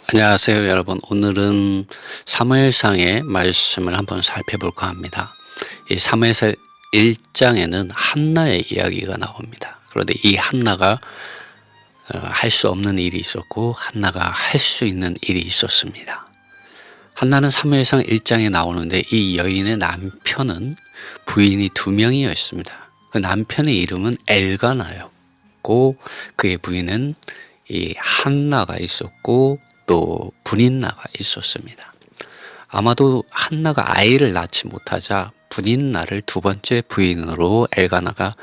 안녕하세요, 여러분. 오늘은 사무엘상의 말씀을 한번 살펴볼까 합니다. 이 사무엘상 1장에는 한나의 이야기가 나옵니다. 그런데 이 한나가 할 수 없는 일이 있었고 한나가 할 수 있는 일이 있었습니다. 한나는 사무엘상 1장에 나오는데 이 여인의 남편은 부인이 2명이었습니다. 그 남편의 이름은 엘가나였고 그의 부인은 이 한나가 있었고 또 분인나가 있었습니다. 아마도 한나가 아이를 낳지 못하자 분인나를 두 번째 부인으로 엘가나가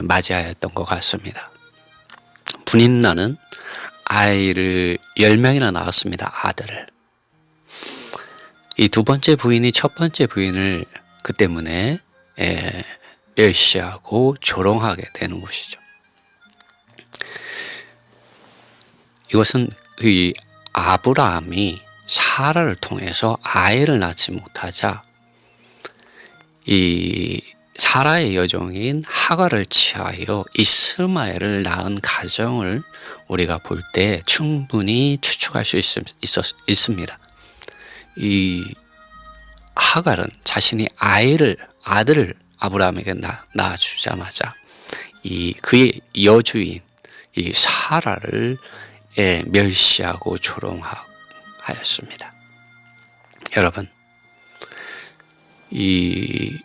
맞이하였던 것 같습니다. 분인나는 아이를 10명이나 낳았습니다. 아들을. 이 두 번째 부인이 첫 번째 부인을 그 때문에 멸시하고 조롱하게 되는 것이죠. 이것은 이 아브라함이 사라를 통해서 아이를 낳지 못하자 이 사라의 여종인 하갈을 취하여 이스마엘을 낳은 가정을 우리가 볼 때 충분히 추측할 수 있습니다. 이 하갈은 자신이 아들을 아브라함에게 낳아주자마자 그의 여주인 이 사라를 멸시하고 조롱하였습니다. 여러분, 이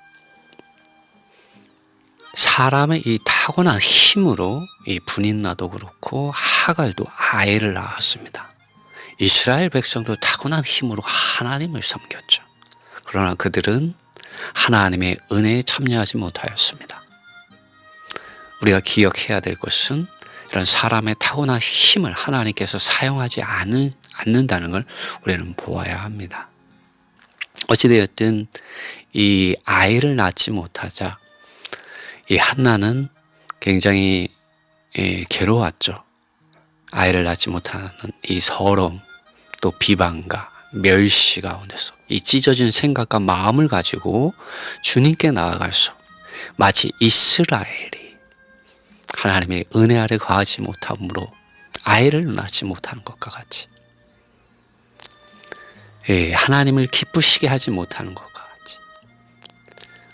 사람의 이 타고난 힘으로 이 분인나도 그렇고 하갈도 아이를 낳았습니다. 이스라엘 백성도 타고난 힘으로 하나님을 섬겼죠. 그러나 그들은 하나님의 은혜에 참여하지 못하였습니다. 우리가 기억해야 될 것은 이런 사람의 타고난 힘을 하나님께서 사용하지 않는다는 걸 우리는 보아야 합니다. 어찌되었든 이 아이를 낳지 못하자 이 한나는 굉장히 괴로웠죠. 아이를 낳지 못하는 이 서러움, 또 비방과 멸시 가운데서 이 찢어진 생각과 마음을 가지고 주님께 나아가서 마치 이스라엘이 하나님의 은혜 아래 거하지 못함으로 아이를 낳지 못하는 것과 같이 하나님을 기쁘시게 하지 못하는 것과 같이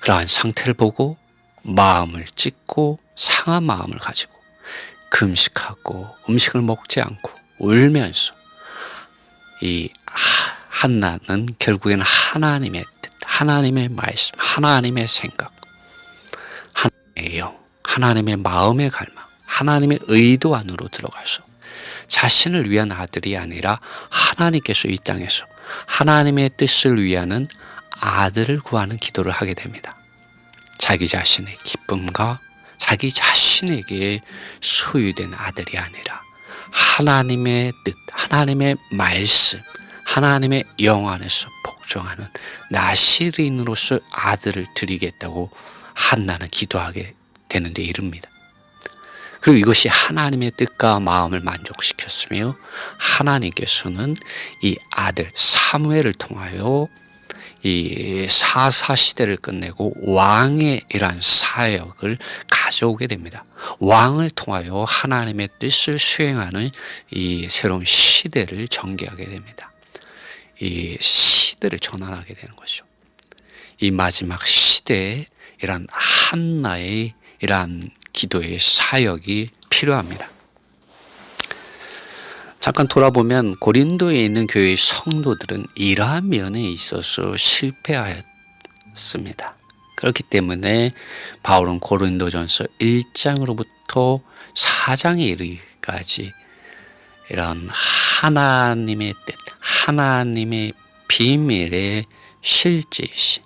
그러한 상태를 보고 마음을 찢고 상한 마음을 가지고 금식하고 음식을 먹지 않고 울면서 이 한나는 결국에는 하나님의 뜻, 하나님의 말씀, 하나님의 생각, 하나님의 영, 하나님의 마음의 갈망, 하나님의 의도 안으로 들어가서 자신을 위한 아들이 아니라 하나님께서 이 땅에서 하나님의 뜻을 위하는 아들을 구하는 기도를 하게 됩니다. 자기 자신의 기쁨과 자기 자신에게 소유된 아들이 아니라 하나님의 뜻, 하나님의 말씀, 하나님의 영 안에서 복종하는 나시린으로서 아들을 드리겠다고 한나는 기도하게 되는데 이릅니다. 그리고 이것이 하나님의 뜻과 마음을 만족시켰으며 하나님께서는 이 아들 사무엘을 통하여 이 사사시대를 끝내고 왕의 이러한 사역을 가져오게 됩니다. 왕을 통하여 하나님의 뜻을 수행하는 이 새로운 시대를 전개하게 됩니다. 이 시대를 전환하게 되는 것이죠. 이 마지막 시대에 이러한 한나의 이러한 기도의 사역이 필요합니다. 잠깐 돌아보면 고린도에 있는 교회의 성도들은 이러한 면에 있어서 실패하였습니다. 그렇기 때문에 바울은 고린도전서 1장으로부터 4장에 이르기까지 이런 하나님의 뜻, 하나님의 비밀의 실제이신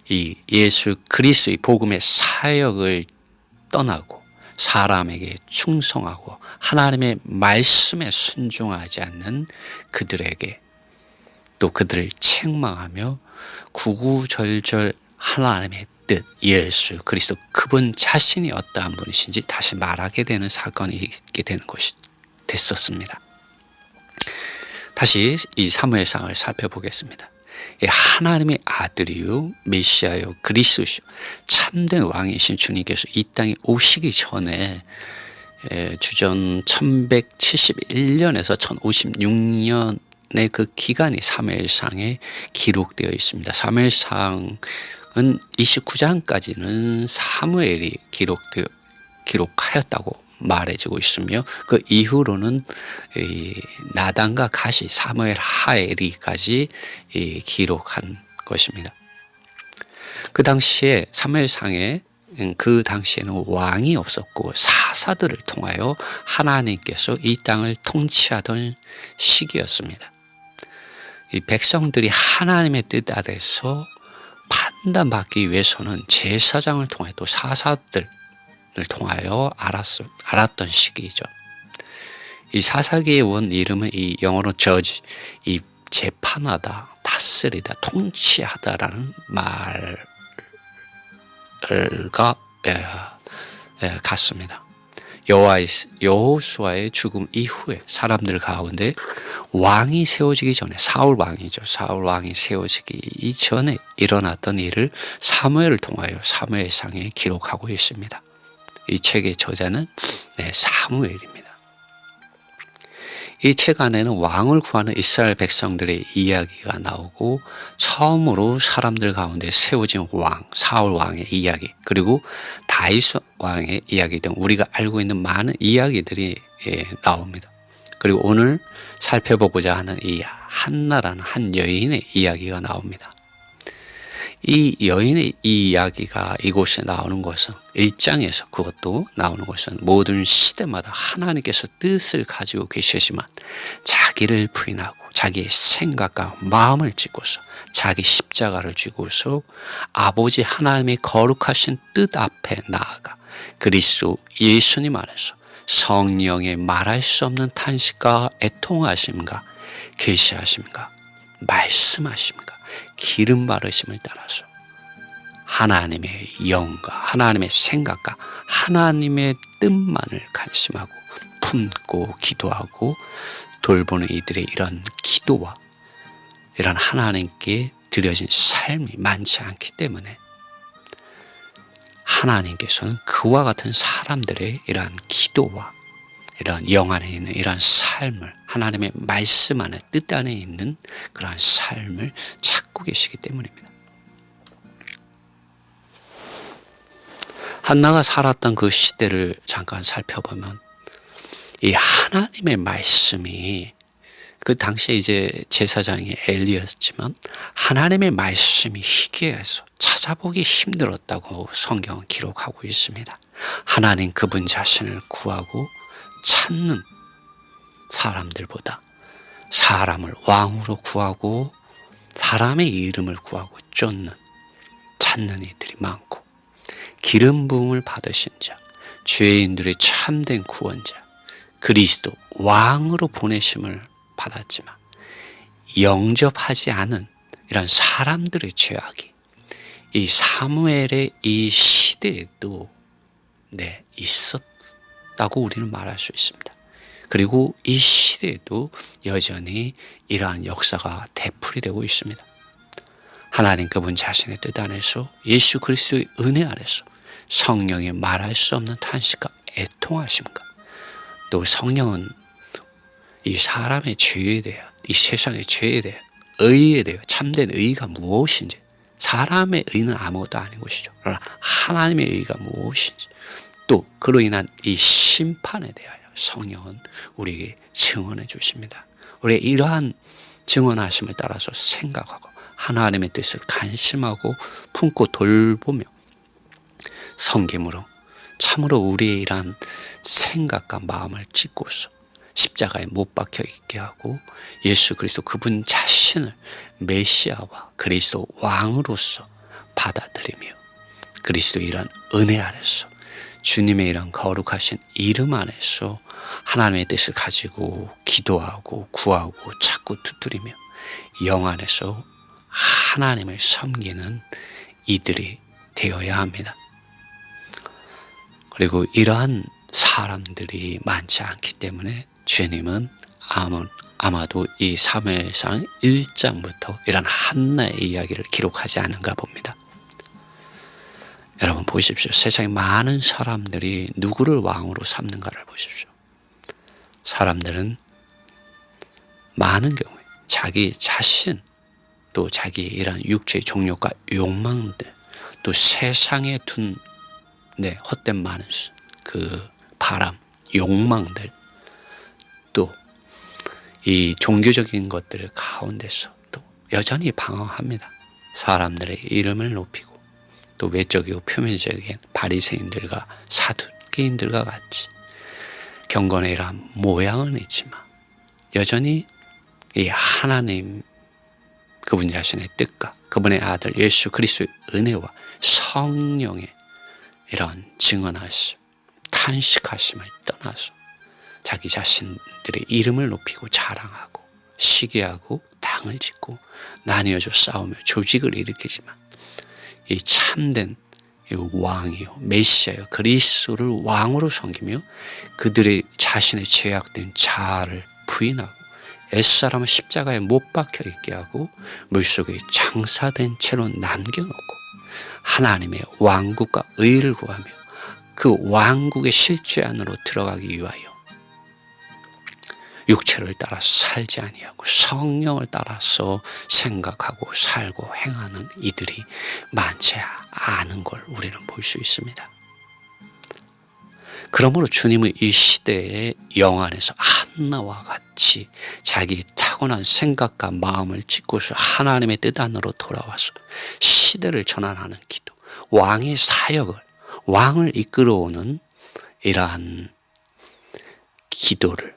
이 예수 그리스도의 복음의 사역을 떠나고 사람에게 충성하고 하나님의 말씀에 순종하지 않는 그들에게 또 그들을 책망하며 구구절절 하나님의 뜻 예수 그리스도 그분 자신이 어떠한 분이신지 다시 말하게 되는 사건이 있게 되는 것이 됐었습니다. 다시 이 사무엘상을 살펴보겠습니다. 하나님의 아들이요 메시아요 그리스도시요 참된 왕이신 주님께서 이 땅에 오시기 전에 주전 1171년에서 1056년의 그 기간이 사무엘상에 기록되어 있습니다. 사무엘상은 29장까지는 사무엘이 기록하였다고 말해지고 있으며, 그 이후로는 나단과 갓이 사무엘 하엘이까지 기록한 것입니다. 그 당시에 사무엘상에 그 당시에는 왕이 없었고 사사들을 통하여 하나님께서 이 땅을 통치하던 시기였습니다. 이 백성들이 하나님의 뜻 아래서 판단받기 위해서는 제사장을 통해 또 사사들을 통하여 알았던 시기이죠. 이 사사기의 원 이름은 이 영어로 judge, 이 재판하다, 다스리다, 통치하다라는 말과 같습니다. 여호수아의 죽음 이후에 사람들 가운데 왕이 세워지기 전에, 사울 왕이죠. 사울 왕이 세워지기 이전에 일어났던 일을 사무엘을 통하여 사무엘상에 기록하고 있습니다. 이 책의 저자는 사무엘입니다. 이 책 안에는 왕을 구하는 이스라엘 백성들의 이야기가 나오고, 처음으로 사람들 가운데 세워진 왕, 사울 왕의 이야기, 그리고 다윗 왕의 이야기 등 우리가 알고 있는 많은 이야기들이 나옵니다. 그리고 오늘 살펴보고자 하는 이 한나라는 한 여인의 이야기가 나옵니다. 이 여인의 이 이야기가 이곳에 나오는 것은, 1장에서 그것도 나오는 것은, 모든 시대마다 하나님께서 뜻을 가지고 계시지만 자기를 부인하고 자기의 생각과 마음을 찢고서 자기 십자가를 쥐고서 아버지 하나님의 거룩하신 뜻 앞에 나아가 그리스도 예수님 안에서 성령의 말할 수 없는 탄식과 애통하심과 계시하심과 말씀하심과 기름 바르심을 따라서 하나님의 영과 하나님의 생각과 하나님의 뜻만을 간심하고 품고 기도하고 돌보는 이들의 이런 기도와 이런 하나님께 드려진 삶이 많지 않기 때문에 하나님께서는 그와 같은 사람들의 이러한 기도와 이러한 영 안에 있는 이러한 삶을, 하나님의 말씀 안에, 뜻 안에 있는 그러한 삶을 찾고 계시기 때문입니다. 한나가 살았던 그 시대를 잠깐 살펴보면 이 하나님의 말씀이, 그 당시에 이제 제사장이 엘리였지만 하나님의 말씀이 희귀해서 찾아보기 힘들었다고 성경은 기록하고 있습니다. 하나님 그분 자신을 구하고 찾는 사람들보다 사람을 왕으로 구하고 사람의 이름을 구하고 찾는 이들이 많고, 기름 부음을 받으신 자, 죄인들의 참된 구원자 그리스도 왕으로 보내심을 받았지만 영접하지 않은 이런 사람들의 죄악이 이 사무엘의 이 시대에도 있었다고 우리는 말할 수 있습니다. 그리고 이 시대에도 여전히 이러한 역사가 되풀이되고 있습니다. 하나님 그분 자신의 뜻 안에서, 예수 그리스도의 은혜 아래서 성령의 말할 수 없는 탄식과 애통하심과, 또 성령은 이 사람의 죄에 대해, 이 세상의 죄에 대해, 의에 대해, 참된 의가 무엇인지, 사람의 의는 아무것도 아닌 것이죠. 그러나 하나님의 의가 무엇인지, 또 그로 인한 이 심판에 대하여 성령은 우리에게 증언해 주십니다. 우리의 이러한 증언하심을 따라서 생각하고 하나님의 뜻을 간심하고 품고 돌보며 섬김으로 참으로 우리의 이러한 생각과 마음을 찢고서 십자가에 못 박혀 있게 하고 예수 그리스도 그분 자신을 메시아와 그리스도 왕으로서 받아들이며 그리스도 이런 은혜 아래서 주님의 이런 거룩하신 이름 안에서 하나님의 뜻을 가지고 기도하고 구하고 찾고 두드리며 영 안에서 하나님을 섬기는 이들이 되어야 합니다. 그리고 이러한 사람들이 많지 않기 때문에 주님은 아마도 이 사무엘상 1장부터 이런 한나의 이야기를 기록하지 않은가 봅니다. 여러분 보십시오. 세상에 많은 사람들이 누구를 왕으로 삼는가를 보십시오. 사람들은 많은 경우에 자기 자신, 또 자기의 이런 육체의 종욕과 욕망들, 또 세상에 둔 헛된 많은 그 바람, 욕망들, 또 이 종교적인 것들 가운데서 또 여전히 방황합니다. 사람들의 이름을 높이고 또 외적이고 표면적인 바리새인들과 사두개인들과 같이 경건의 이러한 모양은 있지만 여전히 이 하나님 그분 자신의 뜻과 그분의 아들 예수 그리스도의 은혜와 성령의 이런 증언하심, 탄식하심을 떠나서 자기 자신들의 이름을 높이고 자랑하고 시기하고 당을 짓고 나뉘어져 싸우며 조직을 일으키지만 이 참된 왕이요 메시아요 그리스도를 왕으로 섬기며 그들의 자신의 죄악된 자아를 부인하고 옛사람을 십자가에 못 박혀 있게 하고 물속에 장사된 채로 남겨놓고 하나님의 왕국과 의를 구하며 그 왕국의 실제 안으로 들어가기 위하여 육체를 따라 살지 아니하고 성령을 따라서 생각하고 살고 행하는 이들이 많지 않은 걸 우리는 볼 수 있습니다. 그러므로 주님은 이 시대의 영 안에서 한나와 같이 자기 타고난 생각과 마음을 찢고서 하나님의 뜻 안으로 돌아와서 시대를 전환하는 기도, 왕의 사역을, 왕을 이끌어오는 이러한 기도를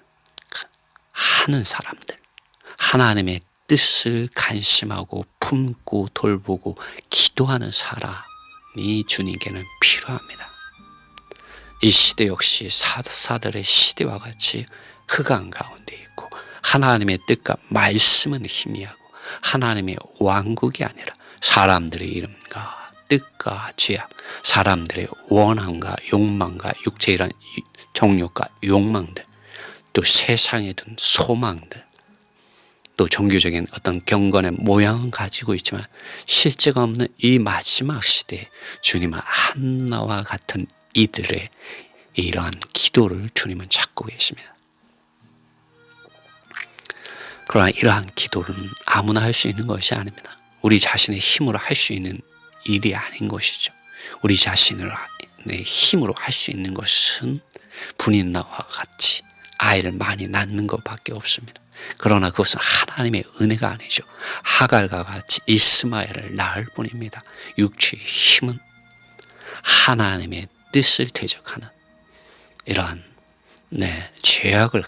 하는 사람들, 하나님의 뜻을 간심하고 품고 돌보고 기도하는 사람이 주님께는 필요합니다. 이 시대 역시 사사들의 시대와 같이 흑암 가운데 있고 하나님의 뜻과 말씀은 희미하고 하나님의 왕국이 아니라 사람들의 이름과 뜻과 죄악, 사람들의 원함과 욕망과 육체의 이런 정욕과 욕망들, 또 세상에 둔 소망들, 또 종교적인 어떤 경건의 모양은 가지고 있지만 실제가 없는 이 마지막 시대에 주님은 한나와 같은 이들의 이러한 기도를 주님은 찾고 계십니다. 그러나 이러한 기도는 아무나 할 수 있는 것이 아닙니다. 우리 자신의 힘으로 할 수 있는 일이 아닌 것이죠. 우리 자신의 힘으로 할 수 있는 것은 분인나와 같이 아이를 많이 낳는 것밖에 없습니다. 그러나 그것은 하나님의 은혜가 아니죠. 하갈과 같이 이스마엘을 낳을 뿐입니다. 육체의 힘은 하나님의 뜻을 대적하는 이러한 죄악을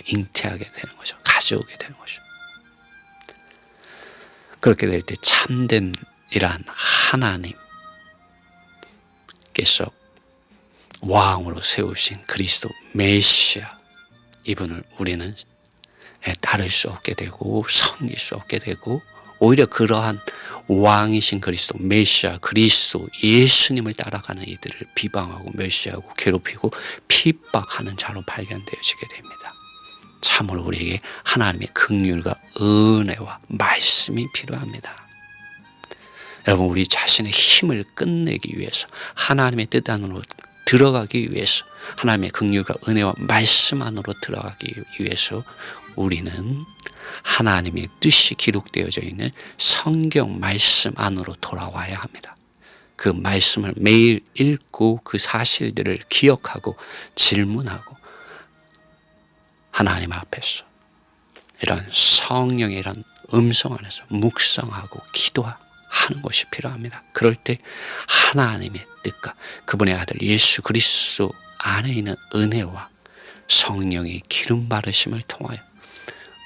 잉태하게 되는 거죠. 가져오게 되는 거죠. 그렇게 될 때 참된 이러한 하나님께서 왕으로 세우신 그리스도 메시아, 이분을 우리는 다룰 수 없게 되고 섬길 수 없게 되고 오히려 그러한 왕이신 그리스도 메시아 그리스도 예수님을 따라가는 이들을 비방하고 멸시하고 괴롭히고 핍박하는 자로 발견되어지게 됩니다. 참으로 우리에게 하나님의 긍휼과 은혜와 말씀이 필요합니다. 여러분, 우리 자신의 힘을 끝내기 위해서 하나님의 뜻 안으로 들어가기 위해서 하나님의 긍휼과 은혜와 말씀 안으로 들어가기 위해서 우리는 하나님의 뜻이 기록되어져 있는 성경 말씀 안으로 돌아와야 합니다. 그 말씀을 매일 읽고 그 사실들을 기억하고 질문하고 하나님 앞에서 이런 성령의 이런 음성 안에서 묵상하고 기도하는 것이 필요합니다. 그럴 때 하나님의 뜻과 그분의 아들 예수 그리스도 안에 있는 은혜와 성령의 기름 바르심을 통하여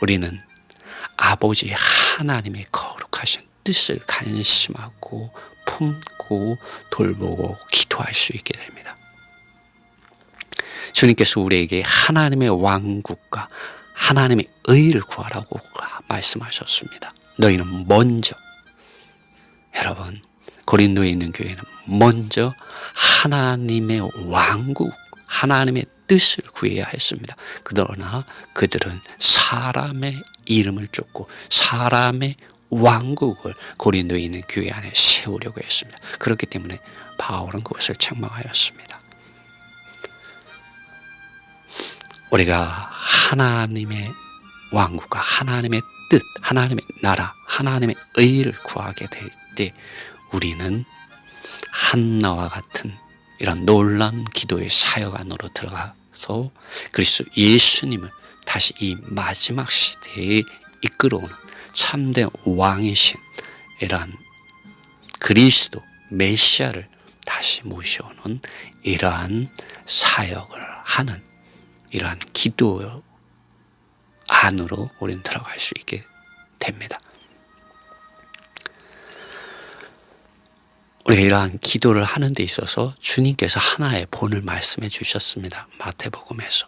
우리는 아버지 하나님의 거룩하신 뜻을 간심하고 품고 돌보고 기도할 수 있게 됩니다. 주님께서 우리에게 하나님의 왕국과 하나님의 의를 구하라고 말씀하셨습니다. 너희는 먼저, 여러분 고린도에 있는 교회는 먼저 하나님의 왕국, 하나님의 뜻을 구해야 했습니다. 그러나 그들은 사람의 이름을 쫓고 사람의 왕국을 고린도에 있는 교회 안에 세우려고 했습니다. 그렇기 때문에 바울은 그것을 책망하였습니다. 우리가 하나님의 왕국과 하나님의 뜻, 하나님의 나라, 하나님의 의를 구하게 될 때 우리는 한나와 같은 이런 놀라운 기도의 사역 안으로 들어가서 그리스도 예수님을 다시 이 마지막 시대에 이끌어오는 참된 왕이신 이러한 그리스도 메시아를 다시 모셔오는 이러한 사역을 하는 이러한 기도 안으로 우리는 들어갈 수 있게 됩니다. 우리가 이러한 기도를 하는 데 있어서 주님께서 하나의 본을 말씀해 주셨습니다. 마태복음에서.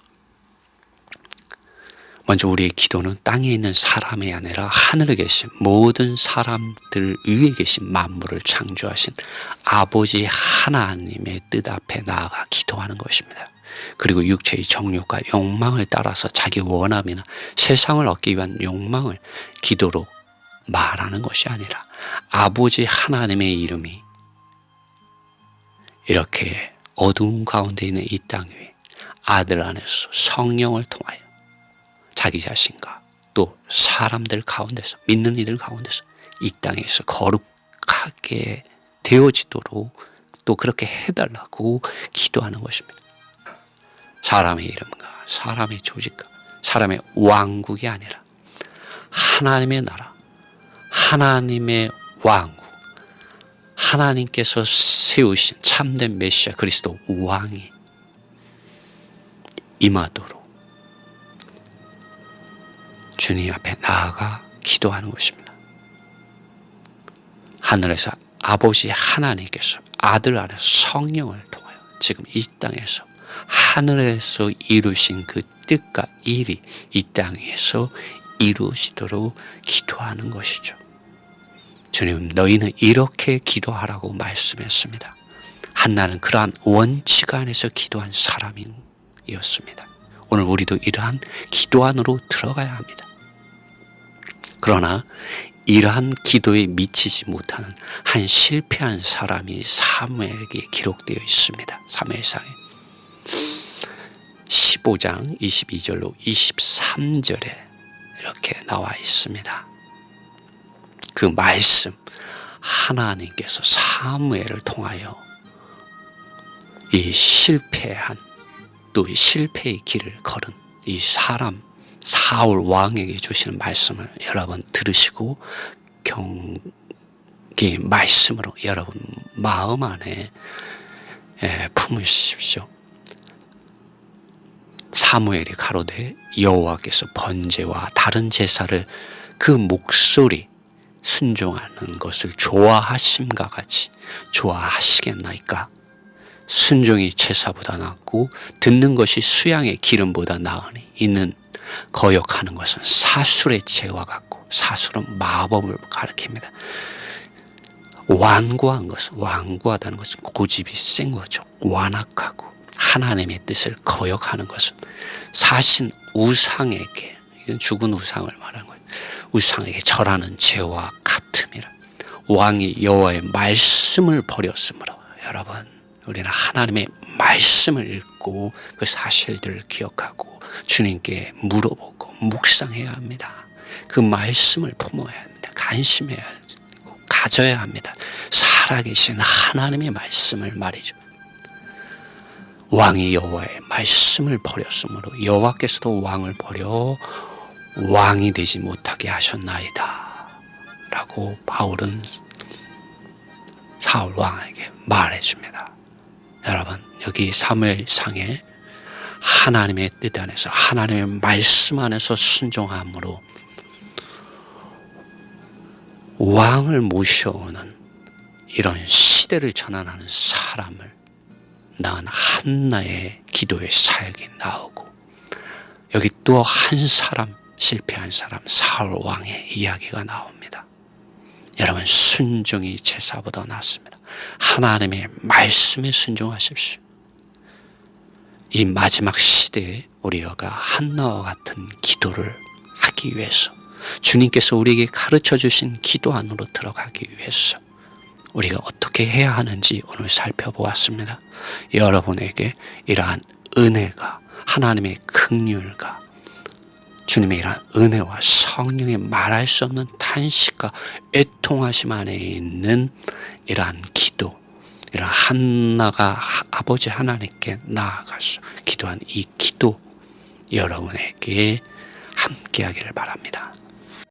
먼저 우리의 기도는 땅에 있는 사람이 아니라 하늘에 계신 모든 사람들 위에 계신 만물을 창조하신 아버지 하나님의 뜻 앞에 나아가 기도하는 것입니다. 그리고 육체의 정욕과 욕망을 따라서 자기 원함이나 세상을 얻기 위한 욕망을 기도로 말하는 것이 아니라 아버지 하나님의 이름이 이렇게 어두운 가운데 있는 이 땅 위에 아들 안에서 성령을 통하여 자기 자신과 또 사람들 가운데서 믿는 이들 가운데서 이 땅에서 거룩하게 되어지도록 또 그렇게 해달라고 기도하는 것입니다. 사람의 이름과 사람의 조직과 사람의 왕국이 아니라 하나님의 나라, 하나님의 왕국, 하나님께서 세우신 참된 메시아 그리스도 왕이 임하도록 주님 앞에 나아가 기도하는 것입니다. 하늘에서 아버지 하나님께서 아들 안에서 성령을 통하여 지금 이 땅에서 하늘에서 이루신 그 뜻과 일이 이 땅 위에서 이루어지도록 기도하는 것이죠. 주님, 너희는 이렇게 기도하라고 말씀했습니다. 한나는 그러한 원칙 안에서 기도한 사람이었습니다. 오늘 우리도 이러한 기도 안으로 들어가야 합니다. 그러나 이러한 기도에 미치지 못하는 한 실패한 사람이 사무엘에게 기록되어 있습니다. 사무엘상에 15장 22절로 23절에 이렇게 나와 있습니다. 그 말씀, 하나님께서 사무엘을 통하여 이 실패한 또 실패의 길을 걸은 이 사람 사울 왕에게 주시는 말씀을 여러분 들으시고 경계의 말씀으로 여러분 마음 안에 품으십시오. 사무엘이 가로되 여호와께서 번제와 다른 제사를 그 목소리 순종하는 것을 좋아하심과 같이 좋아하시겠나이까? 순종이 제사보다 낫고 듣는 것이 수양의 기름보다 나으니 이는 거역하는 것은 사술의 죄와 같고 사술은 마법을 가리킵니다. 완고한 것은 완고하다는 것은 고집이 센 거죠. 완악하고 하나님의 뜻을 거역하는 것은 사신 우상에게, 이건 죽은 우상을 말하는 거예요. 우상에게 절하는 죄와 같음이라. 왕이 여호와의 말씀을 버렸으므로 여러분 우리는 하나님의 말씀을 읽고 그 사실들을 기억하고 주님께 물어보고 묵상해야 합니다. 그 말씀을 품어야 합니다. 간심해야 하고 가져야 합니다. 살아계신 하나님의 말씀을 말이죠. 왕이 여호와의 말씀을 버렸으므로 여호와께서도 왕을 버려 왕이 되지 못하게 하셨나이다 라고 바울은 사울 왕에게 말해줍니다. 여러분 여기 사무엘상에 하나님의 뜻 안에서 하나님의 말씀 안에서 순종함으로 왕을 모셔오는 이런 시대를 전환하는 사람을 낳은 한나의 기도의 사역이 나오고 여기 또 한 사람 실패한 사람 사울 왕의 이야기가 나옵니다. 여러분 순종이 제사보다 낫습니다. 하나님의 말씀에 순종하십시오. 이 마지막 시대에 우리가 한나와 같은 기도를 하기 위해서 주님께서 우리에게 가르쳐 주신 기도 안으로 들어가기 위해서 우리가 어떻게 해야 하는지 오늘 살펴보았습니다. 여러분에게 이러한 은혜가, 하나님의 긍휼과 주님의 이러한 은혜와 성령의 말할 수 없는 탄식과 애통하심 안에 있는 이러한 기도, 이러한 한나가 아버지 하나님께 나아가서 기도한 이 기도, 여러분에게 함께하기를 바랍니다.